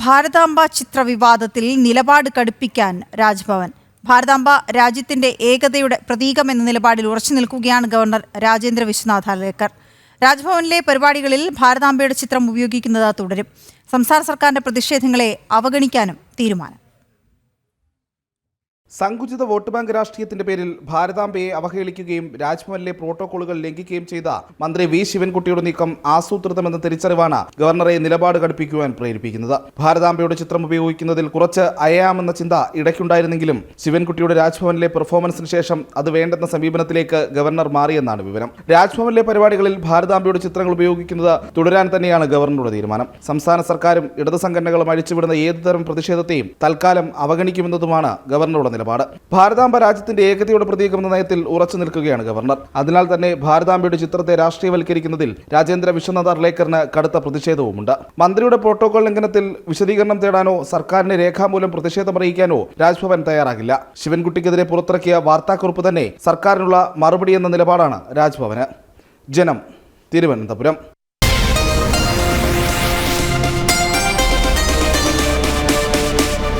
ഭാരതാംബ ചിത്ര വിവാദത്തിൽ നിലപാട് കടുപ്പിക്കാൻ രാജ്ഭവൻ. ഭാരതാംബ രാജ്യത്തിന്റെ ഏകതയുടെ പ്രതീകമെന്ന നിലപാടിൽ ഉറച്ചു നിൽക്കുകയാണ് ഗവർണർ രാജേന്ദ്ര വിശ്വനാഥ് അർലേക്കർ. രാജ്ഭവനിലെ പരിപാടികളിൽ ഭാരതാംബയുടെ ചിത്രം ഉപയോഗിക്കുന്നത് തുടരും. സംസ്ഥാന സർക്കാരിന്റെ പ്രതിഷേധങ്ങളെ അവഗണിക്കാനും തീരുമാനം. സങ്കുചിത വോട്ട് ബാങ്ക് രാഷ്ട്രീയത്തിന്റെ പേരിൽ ഭാരതാംബയെ അവഹേളിക്കുകയും രാജ്ഭവനിലെ പ്രോട്ടോകോളുകൾ ലംഘിക്കുകയും ചെയ്ത മന്ത്രി വി ശിവൻകുട്ടിയുടെ നീക്കം ആസൂത്രിതമെന്ന തിരിച്ചറിവാണ് ഗവർണറെ നിലപാട് കടുപ്പിക്കുവാൻ പ്രേരിപ്പിക്കുന്നത്. ഭാരതാംബയുടെ ചിത്രം ഉപയോഗിക്കുന്നതിൽ കുറച്ച് അയയാമെന്ന ചിന്ത ഇടയ്ക്കുണ്ടായിരുന്നെങ്കിലും ശിവൻകുട്ടിയുടെ രാജ്ഭവനിലെ പെർഫോമൻസിന് ശേഷം അത് വേണ്ടെന്ന സമീപനത്തിലേക്ക് ഗവർണർ മാറിയെന്നാണ് വിവരം. രാജ്ഭവനിലെ പരിപാടികളിൽ ഭാരതാംബയുടെ ചിത്രങ്ങൾ ഉപയോഗിക്കുന്നത് തുടരാൻ തന്നെയാണ് ഗവർണറുടെ തീരുമാനം. സംസ്ഥാന സർക്കാരും ഇടത് സംഘടനകളും അഴിച്ചുവിടുന്ന ഏതുതരം പ്രതിഷേധത്തെയും തൽക്കാലം അവഗണിക്കുമെന്നതുമാണ് ഗവർണറുടെ നിലപാട്. ഭാരതാംബ രാജ്യത്തിന്റെ ഏകതയുടെ പ്രതീകമെന്ന നയത്തിൽ ഉറച്ചു നിൽക്കുകയാണ് ഗവർണർ. അതിനാൽ തന്നെ ഭാരതാംബയുടെ ചിത്രത്തെ രാഷ്ട്രീയവൽക്കരിക്കുന്നതിൽ രാജേന്ദ്ര വിശ്വനാഥ് അർലേക്കറിന് കടുത്ത പ്രതിഷേധവുമുണ്ട്. മന്ത്രിയുടെ പ്രോട്ടോകോൾ ലംഘനത്തിൽ വിശദീകരണം തേടാനോ സർക്കാരിനെ രേഖാമൂലം പ്രതിഷേധമറിയിക്കാനോ രാജ്ഭവൻ തയ്യാറാകില്ല. ശിവൻകുട്ടിക്കെതിരെ പുറത്തിറക്കിയ വാർത്താക്കുറിപ്പ് തന്നെ സർക്കാരിനുള്ള മറുപടി എന്ന നിലപാടാണ് രാജ്ഭവന്. ജനം, തിരുവനന്തപുരം.